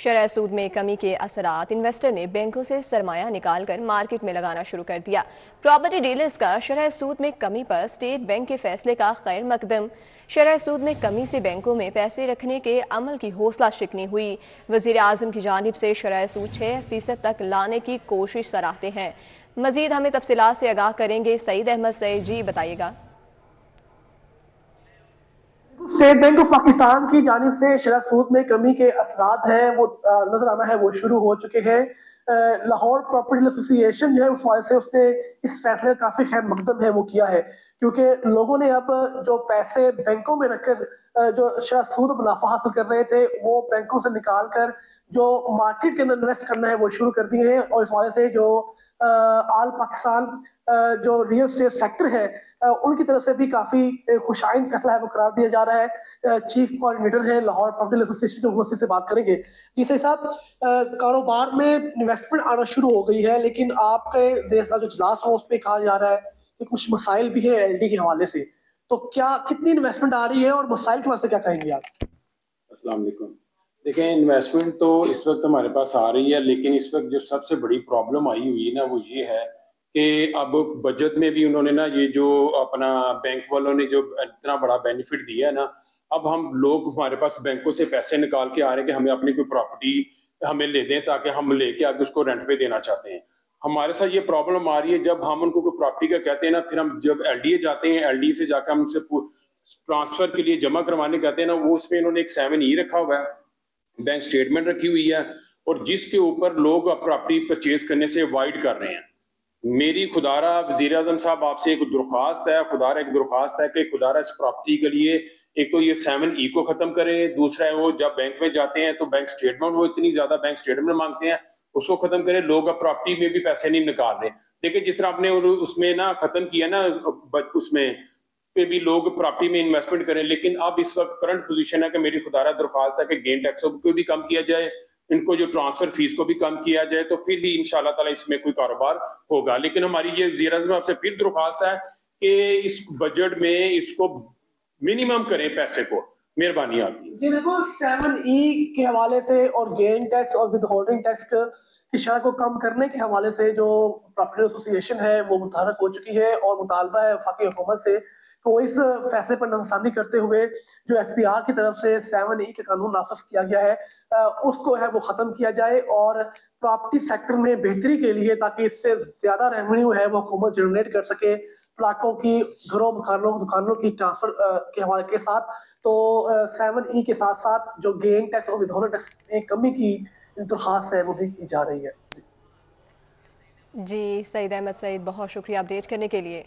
शरह सूद में कमी के असरात इन्वेस्टर ने बैंकों से सरमाया निकालकर मार्केट में लगाना शुरू कर दिया। प्रॉपर्टी डीलर्स का शरह सूद में कमी पर स्टेट बैंक के फैसले का खैर मकदम। शरह सूद में कमी से बैंकों में पैसे रखने के अमल की हौसला शिकनी हुई। वजीर आजम की जानिब से शरह सूद 6% तक लाने की कोशिश सराहते हैं। मजीद हमें तफसीलात से आगाह करेंगे सईद अहमद सईद। जी बताइएगा। स्टेट बैंक ऑफ पाकिस्तान की जानिब से शरह सूद में कमी के असरात हैं वो नजर आना है, वो शुरू हो चुके हैं। लाहौर प्रॉपर्टी एसोसिएशन जो है उस वजह से उसने इस फैसले का काफी खैर मकदम है वो किया है, क्योंकि लोगों ने अब जो पैसे बैंकों में रखकर जो शरह सूद मुनाफा हासिल कर रहे थे वो बैंकों से निकाल कर जो मार्केट के अंदर इन्वेस्ट करना है वो शुरू कर दिए हैं। और इस वजह से जो आल पाकिस्तान जो रियल स्टेट सेक्टर है उनकी तरफ से भी काफी खुशाइन फैसला है वो करार दिया जा रहा है। चीफ कोऑर्डिनेटर है लाहौर प्रॉपर्टी एसोसिएशन के से बात करेंगे। जिसके साथ कारोबार में इन्वेस्टमेंट आना शुरू हो गई है, लेकिन आपके जो इजलास हो उस पर कहा जा रहा है कि कुछ मसाइल भी है एलडी के हवाले से। तो क्या कितनी इन्वेस्टमेंट आ रही है और मसाइल के हवाले से क्या कहेंगे आप? अस्सलाम वालेकुम। देखें, इन्वेस्टमेंट तो इस वक्त हमारे पास आ रही है, लेकिन इस वक्त जो सबसे बड़ी प्रॉब्लम आई हुई है ना वो ये है कि अब बजट में भी उन्होंने ना ये जो अपना बैंक वालों ने जो इतना बड़ा बेनिफिट दिया है ना, अब हम लोग हमारे पास बैंकों से पैसे निकाल के आ रहे हैं कि हमें अपनी कोई प्रॉपर्टी हमें ले दें ताकि हम लेके आगे उसको रेंट पे देना चाहते हैं। हमारे साथ ये प्रॉब्लम आ रही है, जब हम उनको कोई प्रॉपर्टी का कहते हैं ना, फिर हम जब एलडीए जाते हैं, एलडीए से जाकर हम उनसे ट्रांसफर के लिए जमा करवाने कहते हैं ना, वो उसमें इन्होंने एक 7E रखा हुआ है, बैंक स्टेटमेंट रखी हुई है, और जिसके ऊपर लोग प्रॉपर्टी परचेज करने से अवॉइड कर रहे हैं। मेरी खुदारा वजीर आजम साहब आपसे एक दरख्वास्त है, खुदारा एक दरख्वास्त है कि खुदारा इस प्रॉपर्टी के लिए एक तो ये 7E को खत्म करे, दूसरा है वो जब बैंक में जाते हैं तो बैंक स्टेटमेंट, वो इतनी ज्यादा बैंक स्टेटमेंट मांगते हैं, उसको खत्म करे। लोग अब प्रॉपर्टी में भी पैसे नहीं निकाल रहे। देखिए, जिस तरह आपने उसमें ना खत्म किया ना, उसमें पे भी लोग प्रॉपर्टी में इन्वेस्टमेंट करें, लेकिन अब इस वक्त करंट पोजीशन है कि मेरी खुदारा दरख्वास्त है कि गेन टैक्स को भी कम किया जाए, इनको जो ट्रांसफर फीस को भी कम किया जाए, तो फिर ही इंशाल्लाह ताला इसमें कोई कारोबार होगा। लेकिन हमारी ये वज़ीर आज़म आपसे फिर दरख्वास्त है कि इस बजट में इसको मिनिमम करें पैसे को, मेहरबानी आपकी। जी बिल्कुल, 7E के हवाले से और गेन टैक्स और विद होल्डिंग टैक्स की शरह को कम करने के हवाले से जो प्रॉपर्टी एसोसिएशन है वो मुतहरक हो चुकी है और मुतालबा है वफाकी हुकूमत से तो वो इस फैसले पर नजरसानी करते हुए जो FPR की तरफ से 7E के कानून नाफज किया गया है उसको है वो खत्म किया जाए और प्रॉपर्टी सेक्टर में बेहतरी के लिए, ताकि इससे ज्यादा रेवेन्यू है वो हुकूमत जनरेट कर सके प्लाटों की, घरों, मकानों, दुकानों की ट्रांसफर के हवाले के साथ। तो 7E के साथ साथ जो गेन टैक्स और विथहोल्ड टैक्स में कमी की दरख्वास्त है वो भी की जा रही है। जी सईद अहमद सईद, बहुत शुक्रिया अपडेट करने के लिए।